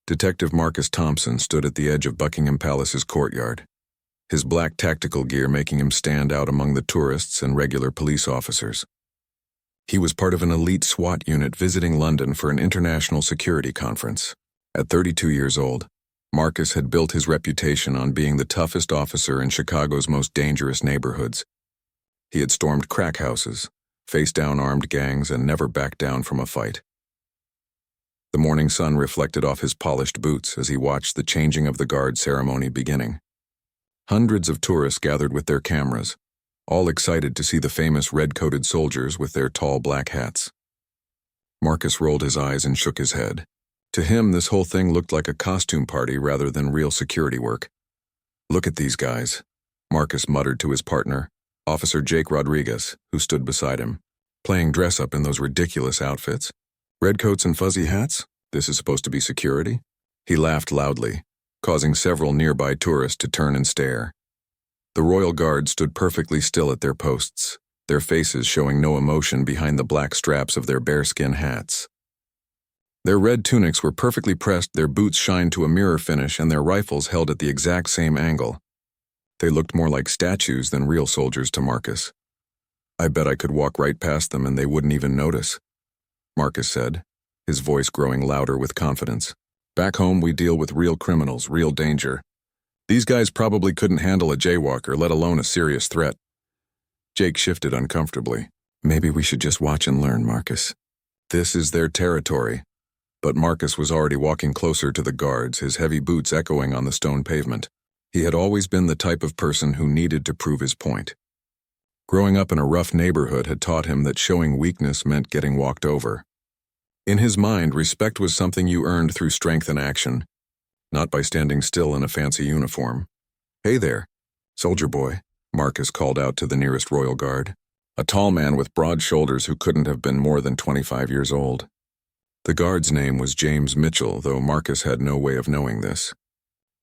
Detective Marcus Thompson stood at the edge of Buckingham Palace's courtyard, his black tactical gear making him stand out among the tourists and regular police officers. He was part of an elite SWAT unit visiting London for an international security conference. At 32 years old, Marcus had built his reputation on being the toughest officer in Chicago's most dangerous neighborhoods. He had stormed crack houses, faced down armed gangs, and never backed down from a fight. The morning sun reflected off his polished boots as he watched the changing of the guard ceremony beginning. Hundreds of tourists gathered with their cameras, all excited to see the famous red-coated soldiers with their tall black hats. Marcus rolled his eyes and shook his head. To him, this whole thing looked like a costume party rather than real security work. "Look at these guys," Marcus muttered to his partner, Officer Jake Rodriguez, who stood beside him. "Playing dress-up in those ridiculous outfits. Redcoats and fuzzy hats? This is supposed to be security?" He laughed loudly, causing several nearby tourists to turn and stare. The Royal Guard stood perfectly still at their posts, their faces showing no emotion behind the black straps of their bearskin hats. Their red tunics were perfectly pressed, their boots shined to a mirror finish, and their rifles held at the exact same angle. They looked more like statues than real soldiers to Marcus. "I bet I could walk right past them and they wouldn't even notice," Marcus said, his voice growing louder with confidence. "Back home we deal with real criminals, real danger. These guys probably couldn't handle a jaywalker, let alone a serious threat." Jake shifted uncomfortably. "Maybe we should just watch and learn, Marcus. This is their territory." But Marcus was already walking closer to the guards, his heavy boots echoing on the stone pavement. He had always been the type of person who needed to prove his point. Growing up in a rough neighborhood had taught him that showing weakness meant getting walked over. In his mind, respect was something you earned through strength and action, not by standing still in a fancy uniform. "Hey there, soldier boy," Marcus called out to the nearest Royal Guard, a tall man with broad shoulders who couldn't have been more than 25 years old. The guard's name was James Mitchell, though Marcus had no way of knowing this.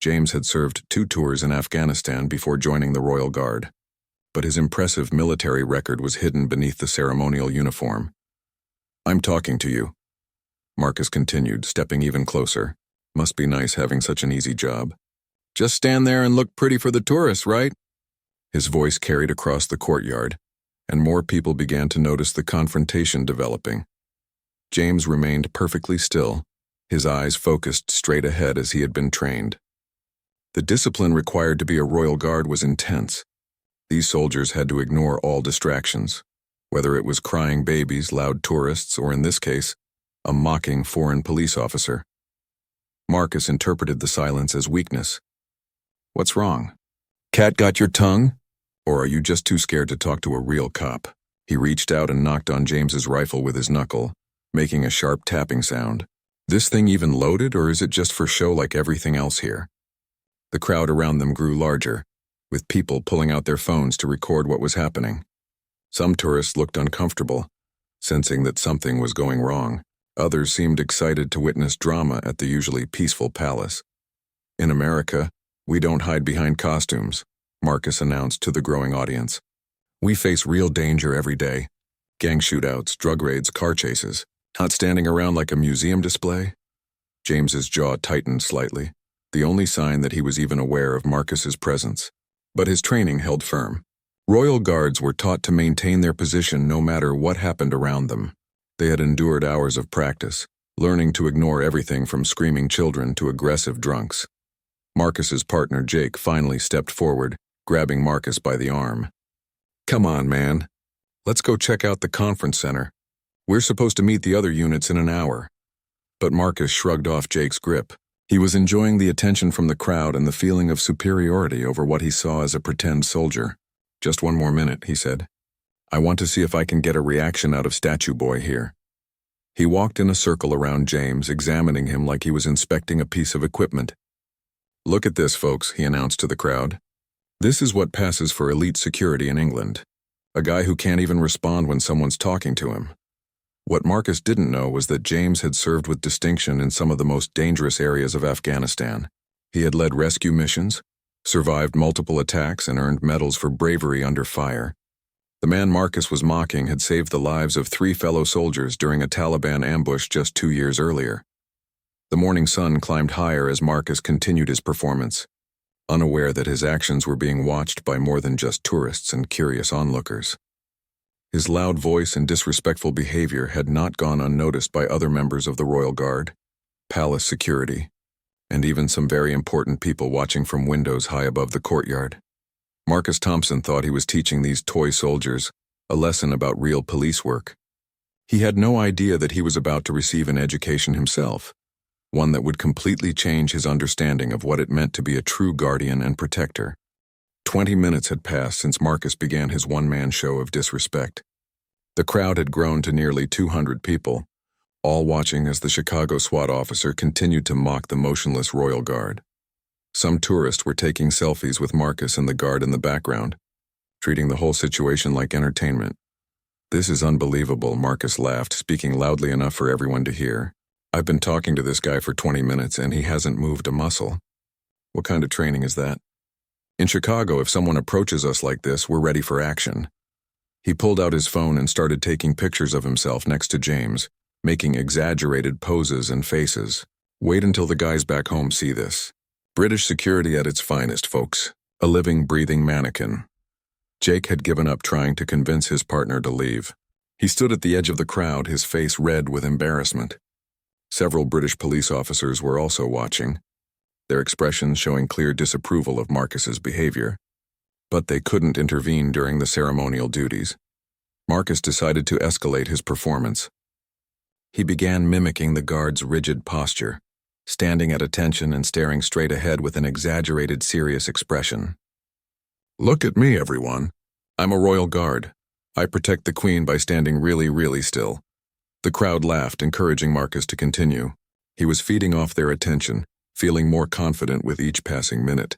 James had served 2 tours in Afghanistan before joining the Royal Guard, but his impressive military record was hidden beneath the ceremonial uniform. "I'm talking to you," Marcus continued, stepping even closer. "Must be nice having such an easy job." "Just stand there and look pretty for the tourists, right?" His voice carried across the courtyard, and more people began to notice the confrontation developing. James remained perfectly still, his eyes focused straight ahead as he had been trained. The discipline required to be a Royal Guard was intense. These soldiers had to ignore all distractions, whether it was crying babies, loud tourists, or in this case, a mocking foreign police officer. Marcus interpreted the silence as weakness. "What's wrong? Cat got your tongue? Or are you just too scared to talk to a real cop?" He reached out and knocked on James's rifle with his knuckle, making a sharp tapping sound. "This thing even loaded, or is it just for show like everything else here?" The crowd around them grew larger, with people pulling out their phones to record what was happening. Some tourists looked uncomfortable, sensing that something was going wrong. Others seemed excited to witness drama at the usually peaceful palace. "In America, we don't hide behind costumes," Marcus announced to the growing audience. "We face real danger every day. Gang shootouts, drug raids, car chases. Not standing around like a museum display." James's jaw tightened slightly, the only sign that he was even aware of Marcus's presence. But his training held firm. Royal Guards were taught to maintain their position no matter what happened around them. They had endured hours of practice, learning to ignore everything from screaming children to aggressive drunks. Marcus's partner Jake finally stepped forward, grabbing Marcus by the arm. "Come on, man. Let's go check out the conference center. We're supposed to meet the other units in an hour." But Marcus shrugged off Jake's grip. He was enjoying the attention from the crowd and the feeling of superiority over what he saw as a pretend soldier. "Just one more minute," he said. "I want to see if I can get a reaction out of Statue Boy here." He walked in a circle around James, examining him like he was inspecting a piece of equipment. "Look at this, folks," he announced to the crowd. "This is what passes for elite security in England. A guy who can't even respond when someone's talking to him." What Marcus didn't know was that James had served with distinction in some of the most dangerous areas of Afghanistan. He had led rescue missions, survived multiple attacks, and earned medals for bravery under fire. The man Marcus was mocking had saved the lives of 3 fellow soldiers during a Taliban ambush just 2 years earlier. The morning sun climbed higher as Marcus continued his performance, unaware that his actions were being watched by more than just tourists and curious onlookers. His loud voice and disrespectful behavior had not gone unnoticed by other members of the Royal Guard, palace security, and even some very important people watching from windows high above the courtyard. Marcus Thompson thought he was teaching these toy soldiers a lesson about real police work. He had no idea that he was about to receive an education himself, one that would completely change his understanding of what it meant to be a true guardian and protector. 20 minutes had passed since Marcus began his one-man show of disrespect. The crowd had grown to nearly 200 people, all watching as the Chicago SWAT officer continued to mock the motionless Royal Guard. Some tourists were taking selfies with Marcus and the guard in the background, treating the whole situation like entertainment. "This is unbelievable," Marcus laughed, speaking loudly enough for everyone to hear. "I've been talking to this guy for 20 minutes and he hasn't moved a muscle. What kind of training is that? In Chicago, if someone approaches us like this, we're ready for action." He pulled out his phone and started taking pictures of himself next to James, making exaggerated poses and faces. "Wait until the guys back home see this. British security at its finest, folks. A living, breathing mannequin." Jake had given up trying to convince his partner to leave. He stood at the edge of the crowd, his face red with embarrassment. Several British police officers were also watching, their expressions showing clear disapproval of Marcus's behavior. But they couldn't intervene during the ceremonial duties. Marcus decided to escalate his performance. He began mimicking the guard's rigid posture, standing at attention and staring straight ahead with an exaggerated, serious expression. "Look at me, everyone. I'm a Royal Guard. I protect the Queen by standing really, really still." The crowd laughed, encouraging Marcus to continue. He was feeding off their attention, feeling more confident with each passing minute.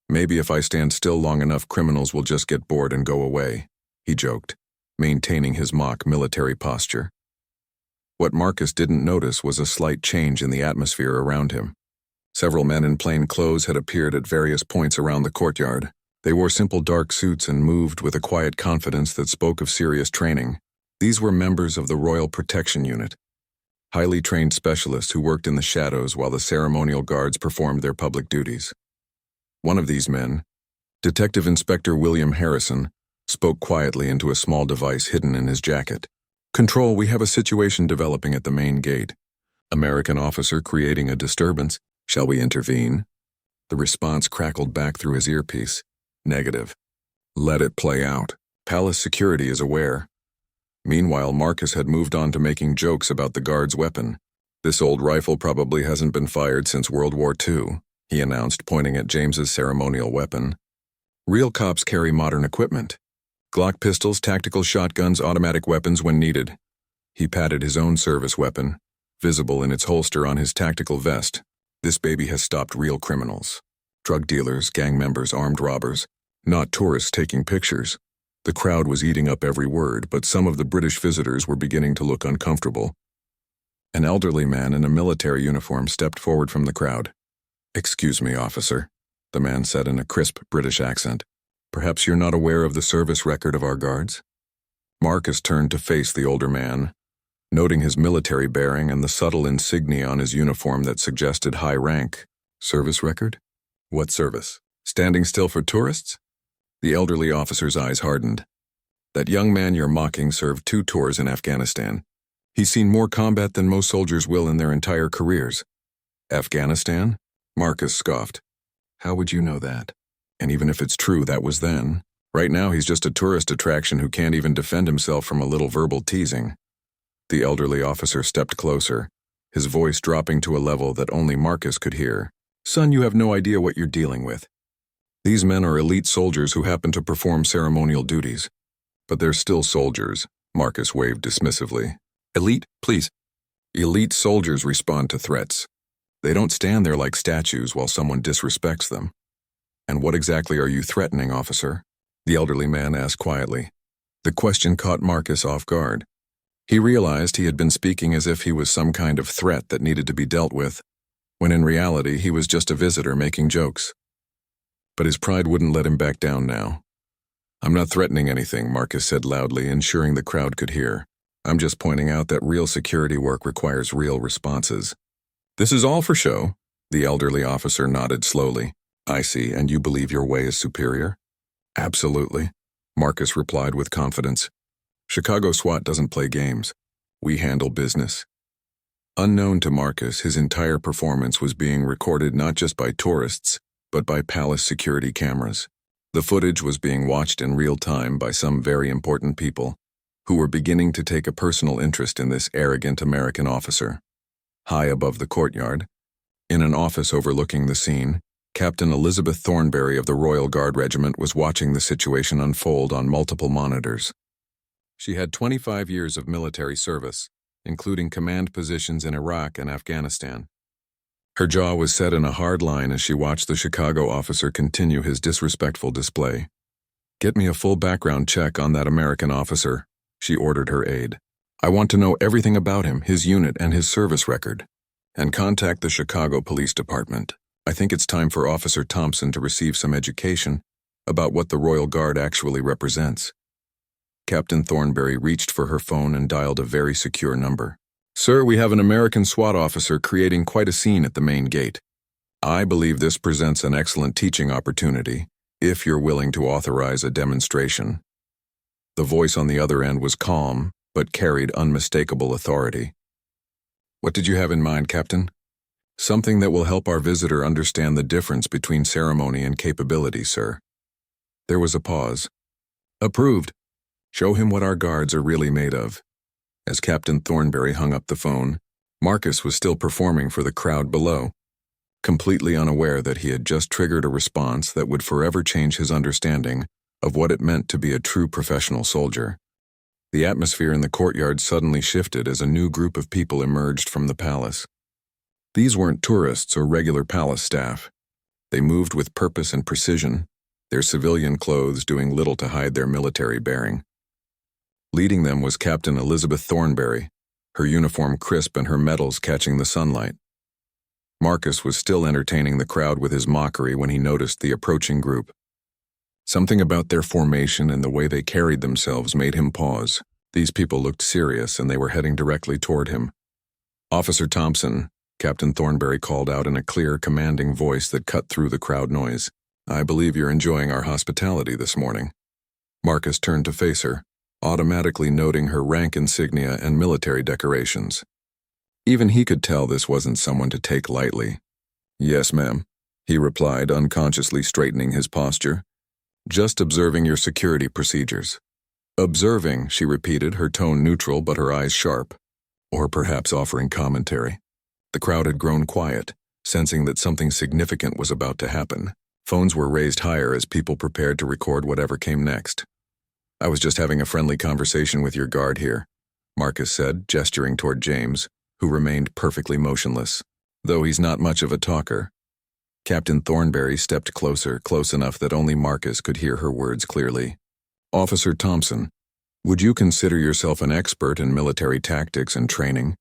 "Maybe if I stand still long enough, criminals will just get bored and go away," he joked, maintaining his mock military posture. What Marcus didn't notice was a slight change in the atmosphere around him. Several men in plain clothes had appeared at various points around the courtyard. They wore simple dark suits and moved with a quiet confidence that spoke of serious training. These were members of the Royal Protection Unit, highly trained specialists who worked in the shadows while the ceremonial guards performed their public duties. One of these men, Detective Inspector William Harrison, spoke quietly into a small device hidden in his jacket. "Control, we have a situation developing at the main gate. American officer creating a disturbance. Shall we intervene?" The response crackled back through his earpiece. "Negative. Let it play out. Palace security is aware." Meanwhile, Marcus had moved on to making jokes about the guard's weapon. "This old rifle probably hasn't been fired since World War II, he announced, pointing at James's ceremonial weapon. "Real cops carry modern equipment. Glock pistols, tactical shotguns, automatic weapons when needed." He patted his own service weapon, visible in its holster on his tactical vest. "This baby has stopped real criminals. Drug dealers, gang members, armed robbers, not tourists taking pictures." The crowd was eating up every word, but some of the British visitors were beginning to look uncomfortable. An elderly man in a military uniform stepped forward from the crowd. "Excuse me, officer," the man said in a crisp British accent. "Perhaps you're not aware of the service record of our guards?" Marcus turned to face the older man, noting his military bearing and the subtle insignia on his uniform that suggested high rank. "Service record? What service? Standing still for tourists?" The elderly officer's eyes hardened. "That young man you're mocking served 2 tours in Afghanistan. He's seen more combat than most soldiers will in their entire careers." "Afghanistan?" Marcus scoffed. "How would you know that? And even if it's true, that was then. Right now he's just a tourist attraction who can't even defend himself from a little verbal teasing." The elderly officer stepped closer, his voice dropping to a level that only Marcus could hear. "Son, you have no idea what you're dealing with. These men are elite soldiers who happen to perform ceremonial duties. But they're still soldiers," Marcus waved dismissively. "Elite, please." Elite soldiers respond to threats. They don't stand there like statues while someone disrespects them. "And what exactly are you threatening, officer?" the elderly man asked quietly. The question caught Marcus off guard. He realized he had been speaking as if he was some kind of threat that needed to be dealt with, when in reality he was just a visitor making jokes. But his pride wouldn't let him back down now. "I'm not threatening anything," Marcus said loudly, ensuring the crowd could hear. "I'm just pointing out that real security work requires real responses. This is all for show. The elderly officer nodded slowly. I see, and you believe your way is superior? Absolutely, Marcus replied with confidence. Chicago SWAT doesn't play games. We handle business. Unknown to Marcus, his entire performance was being recorded not just by tourists, but by palace security cameras. The footage was being watched in real time by some very important people, who were beginning to take a personal interest in this arrogant American officer. High above the courtyard, in an office overlooking the scene, Captain Elizabeth Thornberry of the Royal Guard Regiment was watching the situation unfold on multiple monitors. She had 25 years of military service, including command positions in Iraq and Afghanistan. Her jaw was set in a hard line as she watched the Chicago officer continue his disrespectful display. Get me a full background check on that American officer, she ordered her aide. I want to know everything about him, his unit, and his service record. And contact the Chicago Police Department. I think it's time for Officer Thompson to receive some education about what the Royal Guard actually represents. Captain Thornberry reached for her phone and dialed a very secure number. Sir, we have an American SWAT officer creating quite a scene at the main gate. I believe this presents an excellent teaching opportunity, if you're willing to authorize a demonstration. The voice on the other end was calm, but carried unmistakable authority. What did you have in mind, Captain? Something that will help our visitor understand the difference between ceremony and capability, sir. There was a pause. Approved. Show him what our guards are really made of. As Captain Thornberry hung up the phone, Marcus was still performing for the crowd below, completely unaware that he had just triggered a response that would forever change his understanding of what it meant to be a true professional soldier. The atmosphere in the courtyard suddenly shifted as a new group of people emerged from the palace. These weren't tourists or regular palace staff. They moved with purpose and precision, their civilian clothes doing little to hide their military bearing. Leading them was Captain Elizabeth Thornberry, her uniform crisp and her medals catching the sunlight. Marcus was still entertaining the crowd with his mockery when he noticed the approaching group. Something about their formation and the way they carried themselves made him pause. These people looked serious and they were heading directly toward him. Officer Thompson, Captain Thornberry called out in a clear, commanding voice that cut through the crowd noise. I believe you're enjoying our hospitality this morning. Marcus turned to face her, automatically noting her rank insignia and military decorations. Even he could tell this wasn't someone to take lightly. Yes, ma'am, he replied, unconsciously straightening his posture. Just observing your security procedures. Observing, she repeated, her tone neutral but her eyes sharp. Or perhaps offering commentary. The crowd had grown quiet, sensing that something significant was about to happen. Phones were raised higher as people prepared to record whatever came next. I was just having a friendly conversation with your guard here, Marcus said, gesturing toward James, who remained perfectly motionless, though he's not much of a talker. Captain Thornberry stepped closer, close enough that only Marcus could hear her words clearly. Officer Thompson, would you consider yourself an expert in military tactics and training?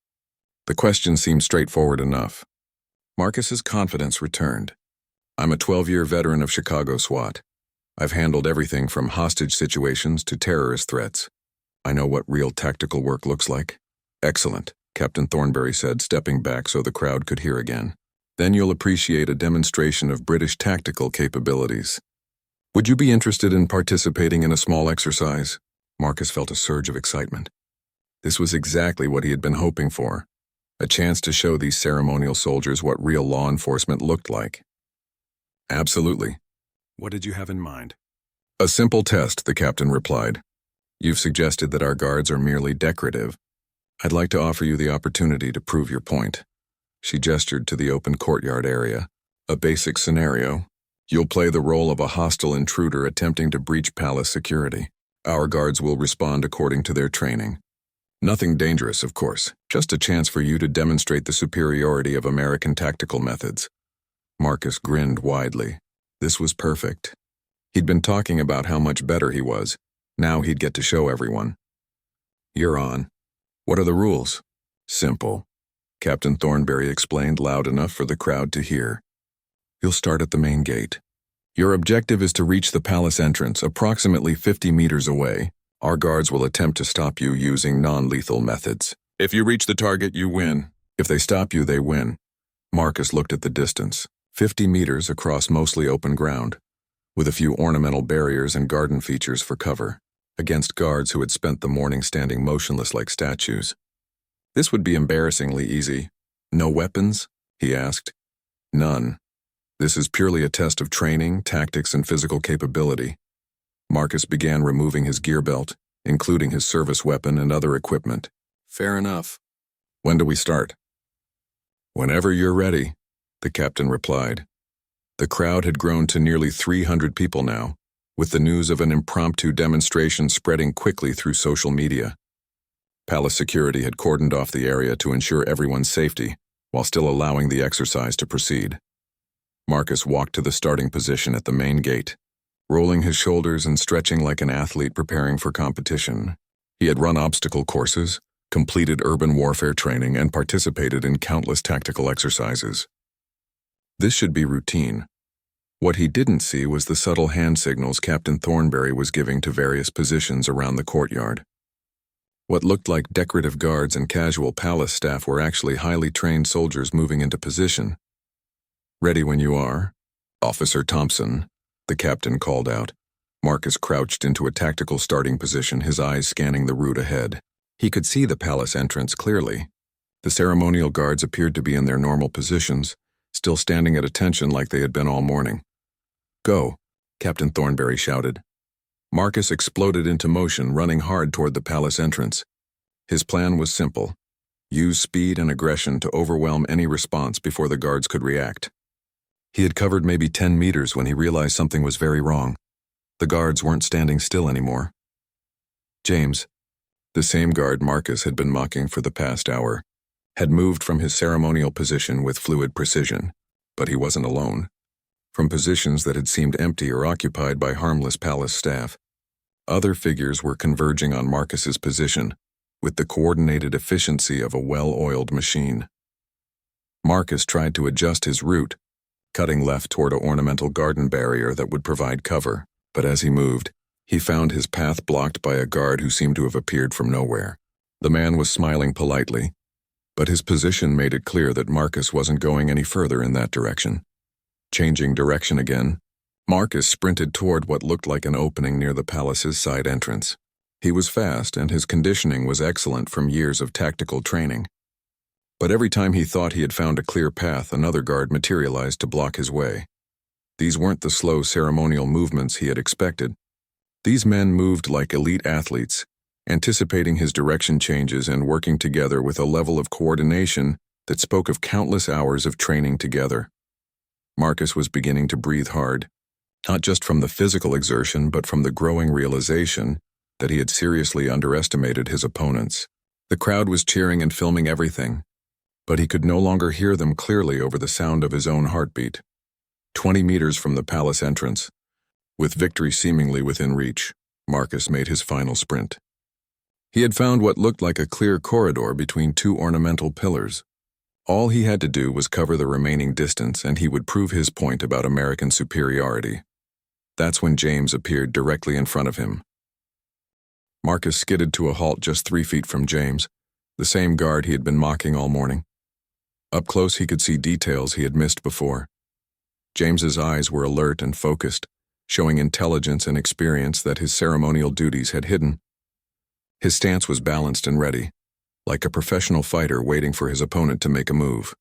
The question seemed straightforward enough. Marcus's confidence returned. I'm a 12-year veteran of Chicago SWAT. I've handled everything from hostage situations to terrorist threats. I know what real tactical work looks like. Excellent, Captain Thornberry said, stepping back so the crowd could hear again. Then you'll appreciate a demonstration of British tactical capabilities. Would you be interested in participating in a small exercise? Marcus felt a surge of excitement. This was exactly what he had been hoping for, a chance to show these ceremonial soldiers what real law enforcement looked like. Absolutely. What did you have in mind? A simple test, the captain replied. You've suggested that our guards are merely decorative. I'd like to offer you the opportunity to prove your point. She gestured to the open courtyard area. A basic scenario. You'll play the role of a hostile intruder attempting to breach palace security. Our guards will respond according to their training. Nothing dangerous, of course, just a chance for you to demonstrate the superiority of American tactical methods. Marcus grinned widely. This was perfect. He'd been talking about how much better he was. Now he'd get to show everyone. You're on. What are the rules? Simple. Captain Thornberry explained loud enough for the crowd to hear. You'll start at the main gate. Your objective is to reach the palace entrance approximately 50 meters away. Our guards will attempt to stop you using non-lethal methods. If you reach the target, you win. If they stop you, they win. Marcus looked at the distance, 50 meters across mostly open ground, with a few ornamental barriers and garden features for cover, against guards who had spent the morning standing motionless like statues. This would be embarrassingly easy. No weapons? He asked. None. This is purely a test of training, tactics, and physical capability. Marcus began removing his gear belt, including his service weapon and other equipment. Fair enough. When do we start? Whenever you're ready, the captain replied. The crowd had grown to nearly 300 people now, with the news of an impromptu demonstration spreading quickly through social media. Palace security had cordoned off the area to ensure everyone's safety, while still allowing the exercise to proceed. Marcus walked to the starting position at the main gate, rolling his shoulders and stretching like an athlete preparing for competition. He had run obstacle courses, completed urban warfare training, and participated in countless tactical exercises. This should be routine. What he didn't see was the subtle hand signals Captain Thornberry was giving to various positions around the courtyard. What looked like decorative guards and casual palace staff were actually highly trained soldiers moving into position. Ready when you are, Officer Thompson, the captain called out. Marcus crouched into a tactical starting position, his eyes scanning the route ahead. He could see the palace entrance clearly. The ceremonial guards appeared to be in their normal positions, still standing at attention like they had been all morning. Go, Captain Thornberry shouted. Marcus exploded into motion, running hard toward the palace entrance. His plan was simple: use speed and aggression to overwhelm any response before the guards could react. He had covered maybe 10 meters when he realized something was very wrong. The guards weren't standing still anymore. James, the same guard Marcus had been mocking for the past hour, had moved from his ceremonial position with fluid precision, but he wasn't alone. From positions that had seemed empty or occupied by harmless palace staff, other figures were converging on Marcus's position, with the coordinated efficiency of a well-oiled machine. Marcus tried to adjust his route, cutting left toward an ornamental garden barrier that would provide cover, but as he moved, he found his path blocked by a guard who seemed to have appeared from nowhere. The man was smiling politely, but his position made it clear that Marcus wasn't going any further in that direction. Changing direction again, Marcus sprinted toward what looked like an opening near the palace's side entrance. He was fast, and his conditioning was excellent from years of tactical training. But every time he thought he had found a clear path, another guard materialized to block his way. These weren't the slow ceremonial movements he had expected. These men moved like elite athletes, anticipating his direction changes and working together with a level of coordination that spoke of countless hours of training together. Marcus was beginning to breathe hard, not just from the physical exertion but from the growing realization that he had seriously underestimated his opponents. The crowd was cheering and filming everything, but he could no longer hear them clearly over the sound of his own heartbeat. 20 meters from the palace entrance, with victory seemingly within reach, Marcus made his final sprint. He had found what looked like a clear corridor between two ornamental pillars. All he had to do was cover the remaining distance, and he would prove his point about American superiority. That's when James appeared directly in front of him. Marcus skidded to a halt just 3 feet from James, the same guard he had been mocking all morning. Up close he could see details he had missed before. James's eyes were alert and focused, showing intelligence and experience that his ceremonial duties had hidden. His stance was balanced and ready, like a professional fighter waiting for his opponent to make a move.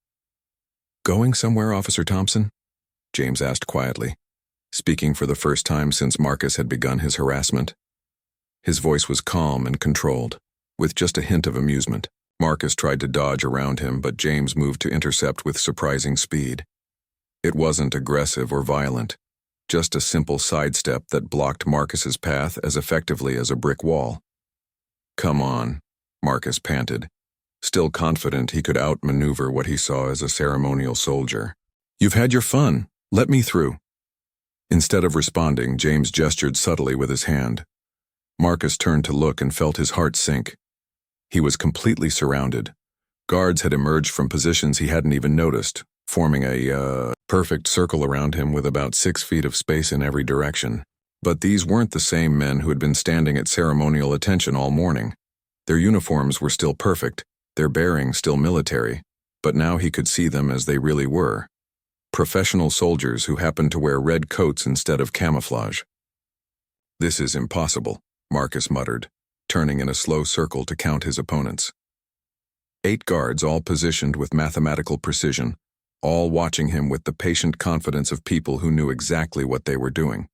"Going somewhere, Officer Thompson?" James asked quietly, speaking for the first time since Marcus had begun his harassment. His voice was calm and controlled, with just a hint of amusement. Marcus tried to dodge around him, but James moved to intercept with surprising speed. It wasn't aggressive or violent, just a simple sidestep that blocked Marcus's path as effectively as a brick wall. "Come on," Marcus panted, still confident he could outmaneuver what he saw as a ceremonial soldier. "You've had your fun. Let me through." Instead of responding, James gestured subtly with his hand. Marcus turned to look and felt his heart sink. He was completely surrounded. Guards had emerged from positions he hadn't even noticed, forming a perfect circle around him with about 6 feet of space in every direction. But these weren't the same men who had been standing at ceremonial attention all morning. Their uniforms were still perfect, their bearing still military, but now he could see them as they really were. Professional soldiers who happened to wear red coats instead of camouflage. "This is impossible," Marcus muttered, turning in a slow circle to count his opponents. 8 guards, all positioned with mathematical precision, all watching him with the patient confidence of people who knew exactly what they were doing.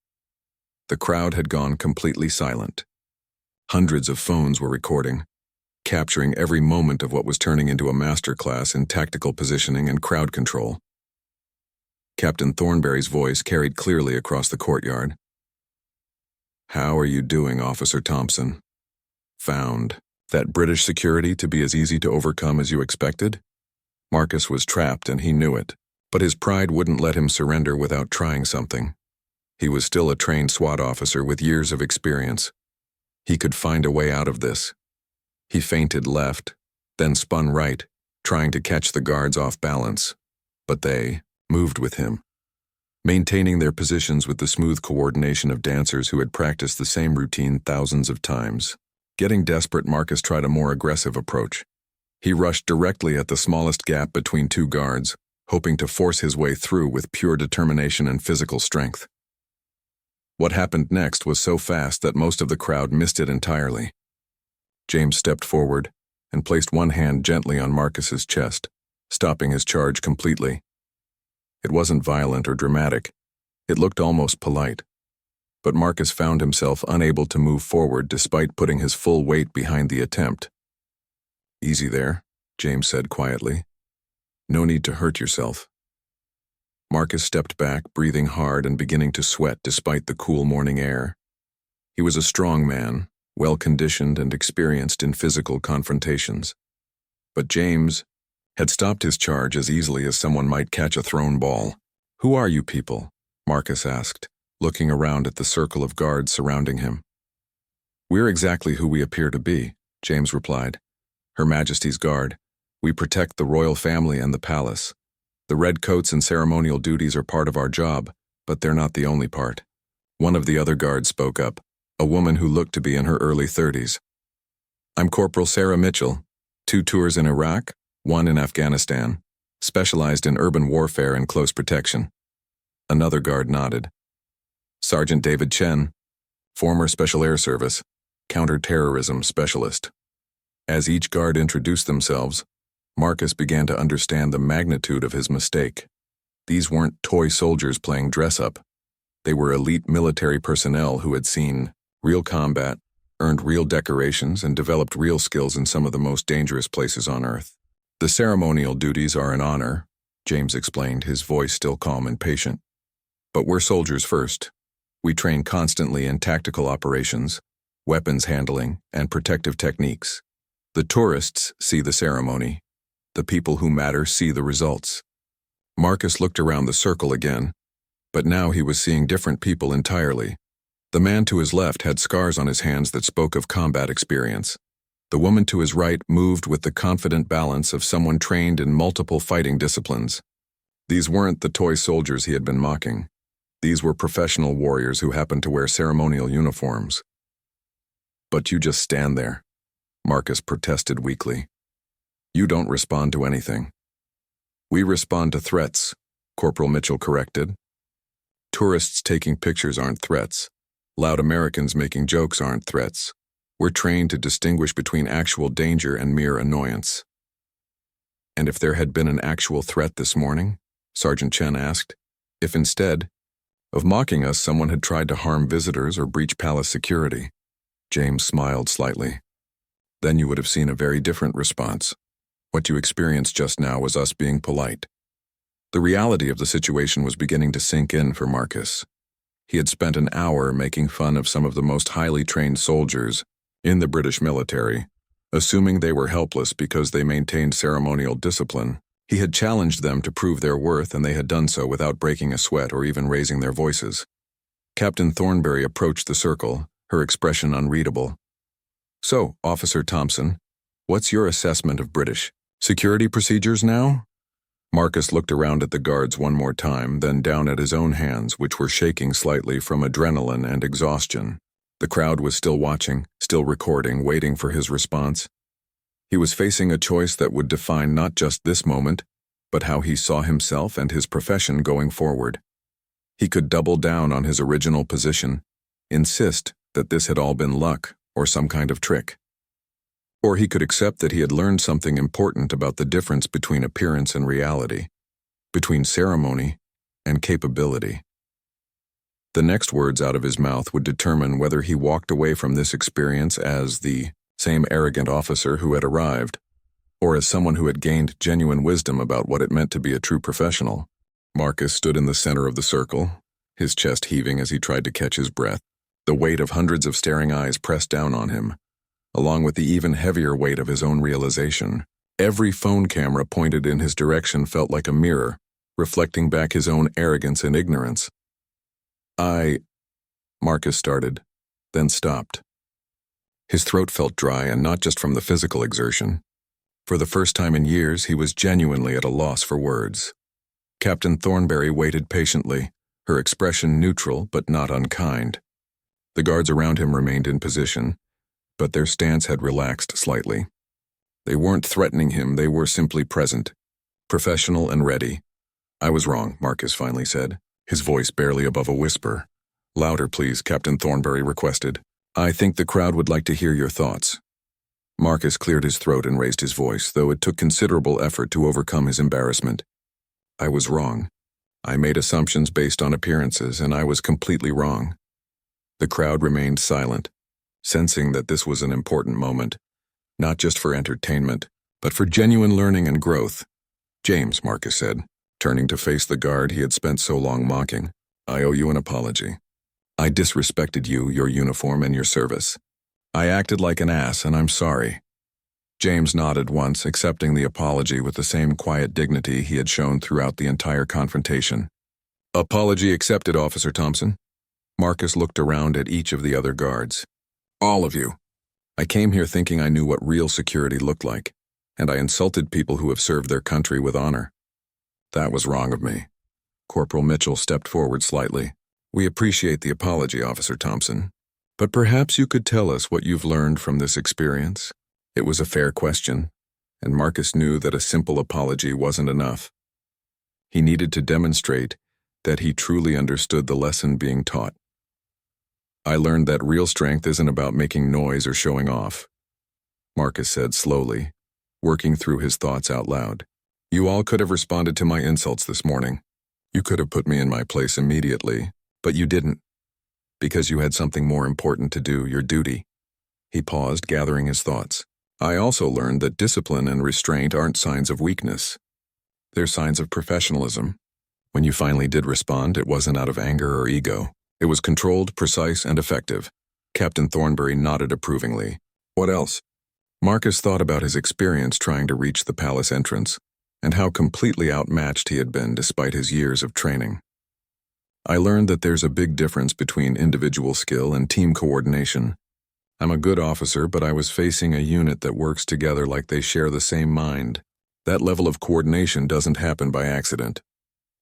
The crowd had gone completely silent. Hundreds of phones were recording, capturing every moment of what was turning into a masterclass in tactical positioning and crowd control. Captain Thornberry's voice carried clearly across the courtyard. "How are you doing, Officer Thompson? Found that British security to be as easy to overcome as you expected?" Marcus was trapped and he knew it, but his pride wouldn't let him surrender without trying something. He was still a trained SWAT officer with years of experience. He could find a way out of this. He feinted left, then spun right, trying to catch the guards off balance, but they moved with him, maintaining their positions with the smooth coordination of dancers who had practiced the same routine thousands of times. Getting desperate, Marcus tried a more aggressive approach. He rushed directly at the smallest gap between 2 guards, hoping to force his way through with pure determination and physical strength. What happened next was so fast that most of the crowd missed it entirely. James stepped forward and placed one hand gently on Marcus's chest, stopping his charge completely. It wasn't violent or dramatic. It looked almost polite. But Marcus found himself unable to move forward despite putting his full weight behind the attempt. "Easy there," James said quietly. "No need to hurt yourself." Marcus stepped back, breathing hard and beginning to sweat despite the cool morning air. He was a strong man, well-conditioned and experienced in physical confrontations. But James had stopped his charge as easily as someone might catch a thrown ball. "Who are you people?" Marcus asked, looking around at the circle of guards surrounding him. "We're exactly who we appear to be," James replied. "Her Majesty's Guard. We protect the royal family and the palace. The red coats and ceremonial duties are part of our job, but they're not the only part." One of the other guards spoke up, a woman who looked to be in her early 30s. "I'm Corporal Sarah Mitchell. 2 tours in Iraq, 1 in Afghanistan, specialized in urban warfare and close protection." Another guard nodded. "Sergeant David Chen, former Special Air Service, counter-terrorism specialist." As each guard introduced themselves, Marcus began to understand the magnitude of his mistake. These weren't toy soldiers playing dress-up. They were elite military personnel who had seen real combat, earned real decorations, and developed real skills in some of the most dangerous places on Earth. "The ceremonial duties are an honor," James explained, his voice still calm and patient. "But we're soldiers first. We train constantly in tactical operations, weapons handling, and protective techniques. The tourists see the ceremony. The people who matter see the results." Marcus looked around the circle again, but now he was seeing different people entirely. The man to his left had scars on his hands that spoke of combat experience. The woman to his right moved with the confident balance of someone trained in multiple fighting disciplines. These weren't the toy soldiers he had been mocking. These were professional warriors who happened to wear ceremonial uniforms. "But you just stand there," Marcus protested weakly. "You don't respond to anything." "We respond to threats," Corporal Mitchell corrected. "Tourists taking pictures aren't threats. Loud Americans making jokes aren't threats. We're trained to distinguish between actual danger and mere annoyance." "And if there had been an actual threat this morning?" Sergeant Chen asked. "If instead of mocking us, someone had tried to harm visitors or breach palace security?" James smiled slightly. "Then you would have seen a very different response. What you experienced just now was us being polite." The reality of the situation was beginning to sink in for Marcus. He had spent an hour making fun of some of the most highly trained soldiers in the British military, assuming they were helpless because they maintained ceremonial discipline. He had challenged them to prove their worth, and they had done so without breaking a sweat or even raising their voices. Captain Thornberry approached the circle, her expression unreadable. "So, Officer Thompson, what's your assessment of British security procedures now?" Marcus looked around at the guards one more time, then down at his own hands, which were shaking slightly from adrenaline and exhaustion. The crowd was still watching, still recording, waiting for his response. He was facing a choice that would define not just this moment, but how he saw himself and his profession going forward. He could double down on his original position, insist that this had all been luck or some kind of trick. Or he could accept that he had learned something important about the difference between appearance and reality, between ceremony and capability. The next words out of his mouth would determine whether he walked away from this experience as the same arrogant officer who had arrived, or as someone who had gained genuine wisdom about what it meant to be a true professional. Marcus stood in the center of the circle, his chest heaving as he tried to catch his breath. The weight of hundreds of staring eyes pressed down on him, along with the even heavier weight of his own realization. Every phone camera pointed in his direction felt like a mirror, reflecting back his own arrogance and ignorance. Marcus started, then stopped. His throat felt dry, and not just from the physical exertion. For the first time in years, he was genuinely at a loss for words. Captain Thornberry waited patiently, her expression neutral but not unkind. The guards around him remained in position, but their stance had relaxed slightly. They weren't threatening him, they were simply present, professional and ready. "I was wrong," Marcus finally said, his voice barely above a whisper. "Louder, please," Captain Thornberry requested. "I think the crowd would like to hear your thoughts." Marcus cleared his throat and raised his voice, though it took considerable effort to overcome his embarrassment. "I was wrong. I made assumptions based on appearances, and I was completely wrong." The crowd remained silent, sensing that this was an important moment, not just for entertainment, but for genuine learning and growth. "James," Marcus said, turning to face the guard he had spent so long mocking, "I owe you an apology. I disrespected you, your uniform, and your service. I acted like an ass, and I'm sorry." James nodded once, accepting the apology with the same quiet dignity he had shown throughout the entire confrontation. "Apology accepted, Officer Thompson." Marcus looked around at each of the other guards. "All of you. I came here thinking I knew what real security looked like, and I insulted people who have served their country with honor. That was wrong of me." Corporal Mitchell stepped forward slightly. "We appreciate the apology, Officer Thompson, but perhaps you could tell us what you've learned from this experience." It was a fair question, and Marcus knew that a simple apology wasn't enough. He needed to demonstrate that he truly understood the lesson being taught. "I learned that real strength isn't about making noise or showing off," Marcus said slowly, working through his thoughts out loud. "You all could have responded to my insults this morning. You could have put me in my place immediately, but you didn't, because you had something more important to do, your duty." He paused, gathering his thoughts. "I also learned that discipline and restraint aren't signs of weakness. They're signs of professionalism. When you finally did respond, it wasn't out of anger or ego. It was controlled, precise, and effective." Captain Thornberry nodded approvingly. "What else?" Marcus thought about his experience trying to reach the palace entrance, and how completely outmatched he had been despite his years of training. "I learned that there's a big difference between individual skill and team coordination. I'm a good officer, but I was facing a unit that works together like they share the same mind. That level of coordination doesn't happen by accident.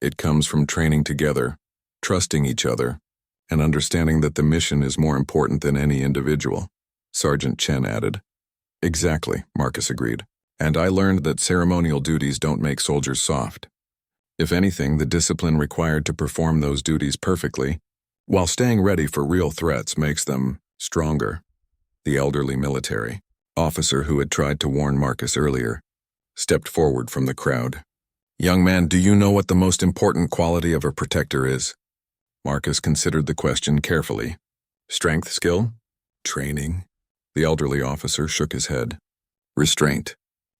It comes from training together, trusting each other, and understanding that the mission is more important than any individual," Sergeant Chen added. "Exactly," Marcus agreed. "And I learned that ceremonial duties don't make soldiers soft. If anything, the discipline required to perform those duties perfectly, while staying ready for real threats, makes them stronger." The elderly military officer who had tried to warn Marcus earlier stepped forward from the crowd. "Young man, do you know what the most important quality of a protector is?" Marcus considered the question carefully. "Strength, skill? Training?" The elderly officer shook his head. "Restraint.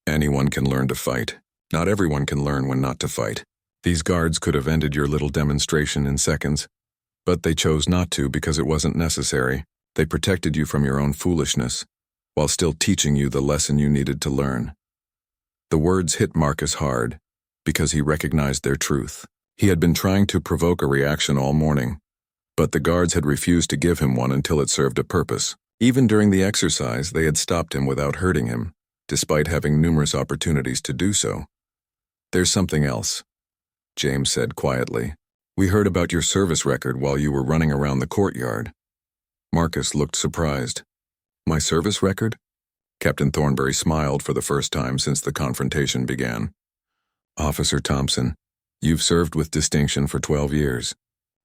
Anyone can learn to fight. Not everyone can learn when not to fight. These guards could have ended your little demonstration in seconds, but they chose not to because it wasn't necessary. They protected you from your own foolishness, while still teaching you the lesson you needed to learn." The words hit Marcus hard, because he recognized their truth. He had been trying to provoke a reaction all morning, but the guards had refused to give him one until it served a purpose. Even during the exercise, they had stopped him without hurting him, despite having numerous opportunities to do so. "There's something else," James said quietly. "We heard about your service record while you were running around the courtyard." Marcus looked surprised. "My service record?" Captain Thornbury smiled for the first time since the confrontation began. Officer Thompson, you've served with distinction for 12 years.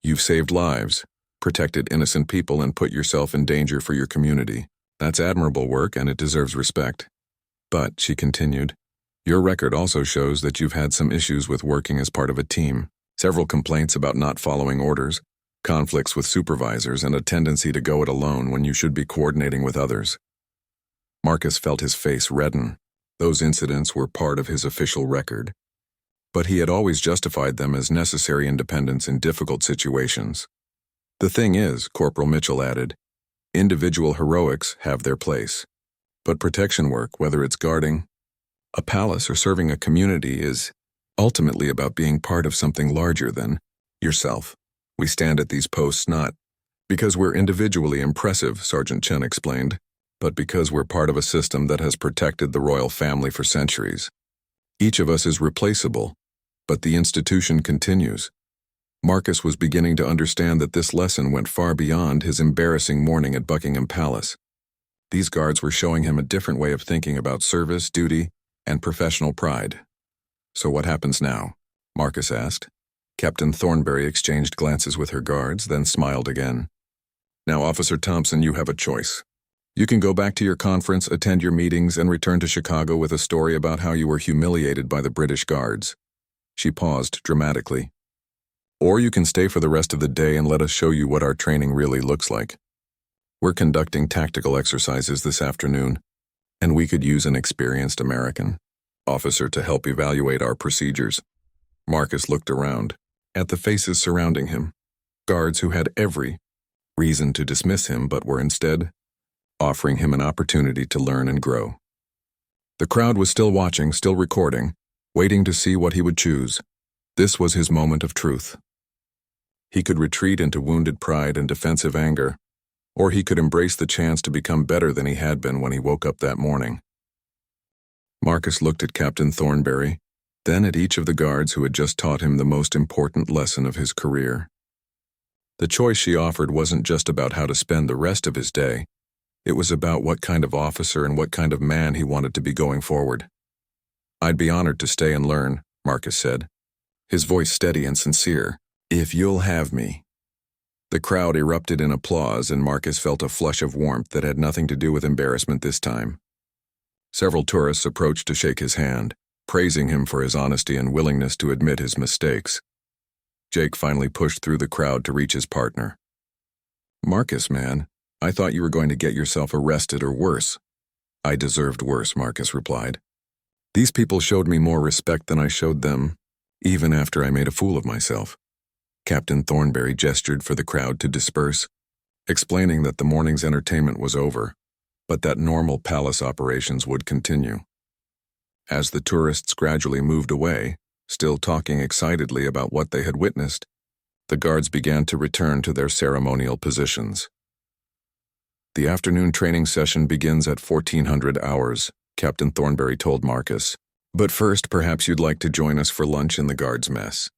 You've saved lives, protected innocent people, and put yourself in danger for your community. That's admirable work, and it deserves respect. But, she continued, your record also shows that you've had some issues with working as part of a team. Several complaints about not following orders, conflicts with supervisors, and a tendency to go it alone when you should be coordinating with others. Marcus felt his face redden. Those incidents were part of his official record, but he had always justified them as necessary independence in difficult situations. The thing is, Corporal Mitchell added, individual heroics have their place, but protection work, whether it's guarding a palace or serving a community, is ultimately about being part of something larger than yourself. We stand at these posts not because we're individually impressive, Sergeant Chen explained, but because we're part of a system that has protected the royal family for centuries. Each of us is replaceable, but the institution continues. Marcus was beginning to understand that this lesson went far beyond his embarrassing morning at Buckingham Palace. These guards were showing him a different way of thinking about service, duty, and professional pride. So what happens now? Marcus asked. Captain Thornbury exchanged glances with her guards, then smiled again. Now, Officer Thompson, you have a choice. You can go back to your conference, attend your meetings, and return to Chicago with a story about how you were humiliated by the British guards. She paused dramatically. Or you can stay for the rest of the day and let us show you what our training really looks like. We're conducting tactical exercises this afternoon, and we could use an experienced American officer to help evaluate our procedures. Marcus looked around, at the faces surrounding him, guards who had every reason to dismiss him but were instead offering him an opportunity to learn and grow. The crowd was still watching, still recording, waiting to see what he would choose. This was his moment of truth. He could retreat into wounded pride and defensive anger, or he could embrace the chance to become better than he had been when he woke up that morning. Marcus looked at Captain Thornbury, then at each of the guards who had just taught him the most important lesson of his career. The choice she offered wasn't just about how to spend the rest of his day. It was about what kind of officer and what kind of man he wanted to be going forward. I'd be honored to stay and learn, Marcus said, his voice steady and sincere, if you'll have me. The crowd erupted in applause, and Marcus felt a flush of warmth that had nothing to do with embarrassment this time. Several tourists approached to shake his hand, praising him for his honesty and willingness to admit his mistakes. Jake finally pushed through the crowd to reach his partner. Marcus, man, I thought you were going to get yourself arrested or worse. I deserved worse, Marcus replied. These people showed me more respect than I showed them, even after I made a fool of myself. Captain Thornbury gestured for the crowd to disperse, explaining that the morning's entertainment was over, but that normal palace operations would continue. As the tourists gradually moved away, still talking excitedly about what they had witnessed, the guards began to return to their ceremonial positions. The afternoon training session begins at 1400 hours, Captain Thornbury told Marcus. But first, perhaps you'd like to join us for lunch in the guards' mess.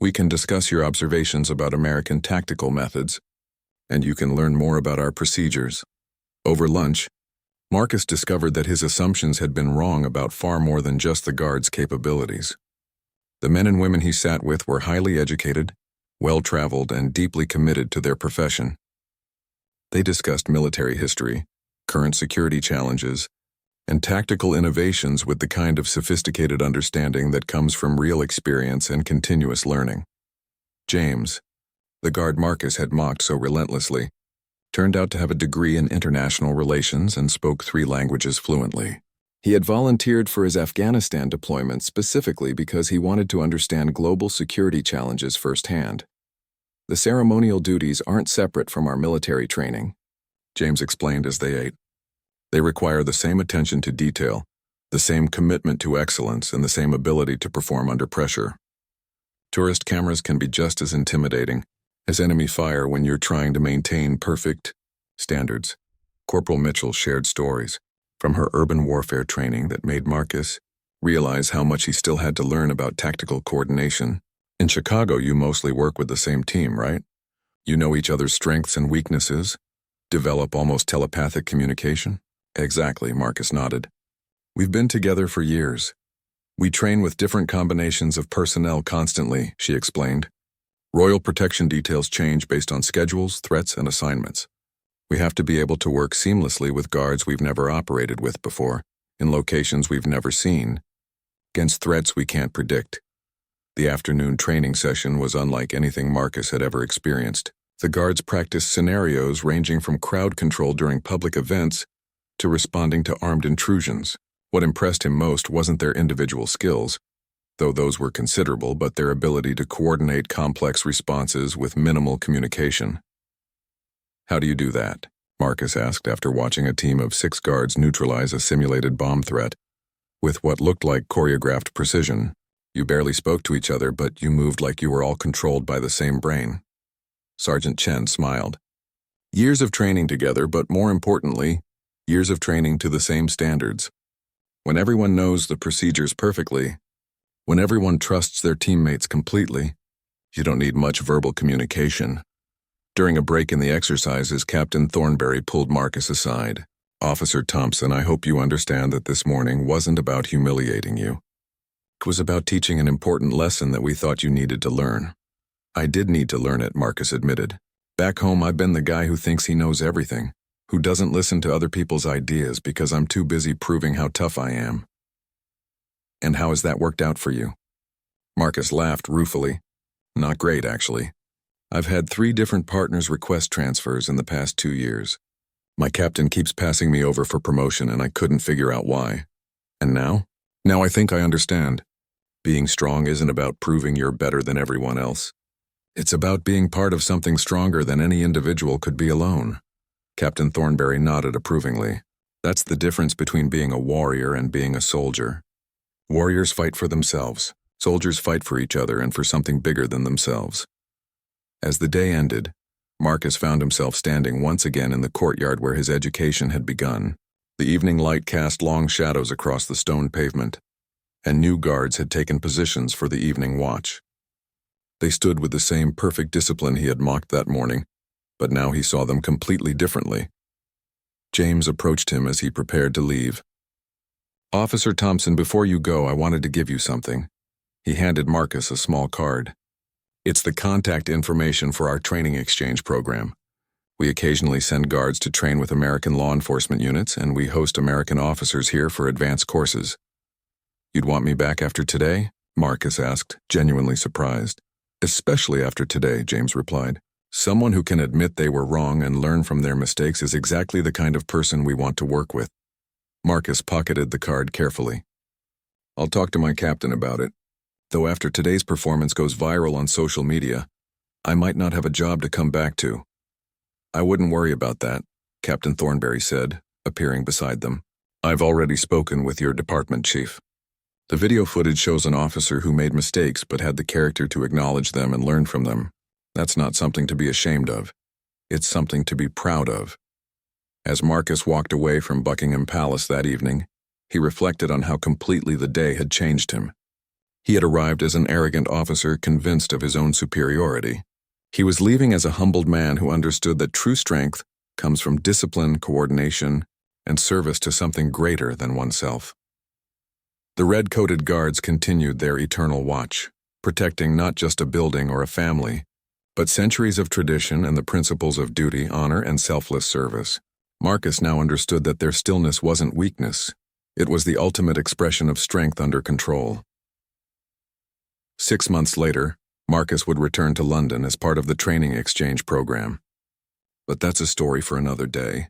We can discuss your observations about American tactical methods, and you can learn more about our procedures. Over lunch, Marcus discovered that his assumptions had been wrong about far more than just the guards' capabilities. The men and women he sat with were highly educated, well-traveled, and deeply committed to their profession. They discussed military history, current security challenges, and tactical innovations with the kind of sophisticated understanding that comes from real experience and continuous learning. James, the guard Marcus had mocked so relentlessly, turned out to have a degree in international relations and spoke 3 languages fluently. He had volunteered for his Afghanistan deployment specifically because he wanted to understand global security challenges firsthand. The ceremonial duties aren't separate from our military training, James explained as they ate. They require the same attention to detail, the same commitment to excellence, and the same ability to perform under pressure. Tourist cameras can be just as intimidating as enemy fire when you're trying to maintain perfect standards. Corporal Mitchell shared stories from her urban warfare training that made Marcus realize how much he still had to learn about tactical coordination. In Chicago, you mostly work with the same team, right? You know each other's strengths and weaknesses, develop almost telepathic communication. Exactly, Marcus nodded. We've been together for years. We train with different combinations of personnel constantly, she explained. Royal protection details change based on schedules, threats, and assignments. We have to be able to work seamlessly with guards we've never operated with before, in locations we've never seen, against threats we can't predict. The afternoon training session was unlike anything Marcus had ever experienced. The guards practiced scenarios ranging from crowd control during public events to responding to armed intrusions. What impressed him most wasn't their individual skills, though those were considerable, but their ability to coordinate complex responses with minimal communication. How do you do that? Marcus asked after watching a team of 6 guards neutralize a simulated bomb threat with what looked like choreographed precision. You barely spoke to each other, but you moved like you were all controlled by the same brain. Sergeant Chen smiled. Years of training together, but more importantly, years of training to the same standards. When everyone knows the procedures perfectly, when everyone trusts their teammates completely, you don't need much verbal communication. During a break in the exercises, Captain Thornberry pulled Marcus aside. Officer Thompson, I hope you understand that this morning wasn't about humiliating you. It was about teaching an important lesson that we thought you needed to learn. I did need to learn it, Marcus admitted. Back home, I've been the guy who thinks he knows everything, who doesn't listen to other people's ideas because I'm too busy proving how tough I am. And how has that worked out for you? Marcus laughed ruefully. Not great, actually. I've had 3 different partners request transfers in the past 2 years. My captain keeps passing me over for promotion and I couldn't figure out why. And now? Now I think I understand. Being strong isn't about proving you're better than everyone else. It's about being part of something stronger than any individual could be alone. Captain Thornberry nodded approvingly. That's the difference between being a warrior and being a soldier. Warriors fight for themselves. Soldiers fight for each other and for something bigger than themselves. As the day ended, Marcus found himself standing once again in the courtyard where his education had begun. The evening light cast long shadows across the stone pavement, and new guards had taken positions for the evening watch. They stood with the same perfect discipline he had mocked that morning, but now he saw them completely differently. James approached him as he prepared to leave. Officer Thompson, before you go, I wanted to give you something. He handed Marcus a small card. It's the contact information for our training exchange program. We occasionally send guards to train with American law enforcement units, and we host American officers here for advanced courses. You'd want me back after today? Marcus asked, genuinely surprised. Especially after today, James replied. Someone who can admit they were wrong and learn from their mistakes is exactly the kind of person we want to work with. Marcus pocketed the card carefully. I'll talk to my captain about it. Though after today's performance goes viral on social media, I might not have a job to come back to. I wouldn't worry about that, Captain Thornberry said, appearing beside them. I've already spoken with your department chief. The video footage shows an officer who made mistakes but had the character to acknowledge them and learn from them. That's not something to be ashamed of. It's something to be proud of. As Marcus walked away from Buckingham Palace that evening, he reflected on how completely the day had changed him. He had arrived as an arrogant officer convinced of his own superiority. He was leaving as a humbled man who understood that true strength comes from discipline, coordination, and service to something greater than oneself. The red-coated guards continued their eternal watch, protecting not just a building or a family, but centuries of tradition and the principles of duty, honor, and selfless service. Marcus now understood that their stillness wasn't weakness. It was the ultimate expression of strength under control. 6 months later, Marcus would return to London as part of the training exchange program. But that's a story for another day.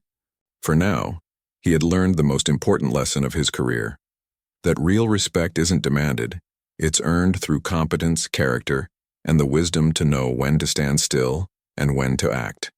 For now, he had learned the most important lesson of his career. That real respect isn't demanded, it's earned through competence, character, and the wisdom to know when to stand still and when to act.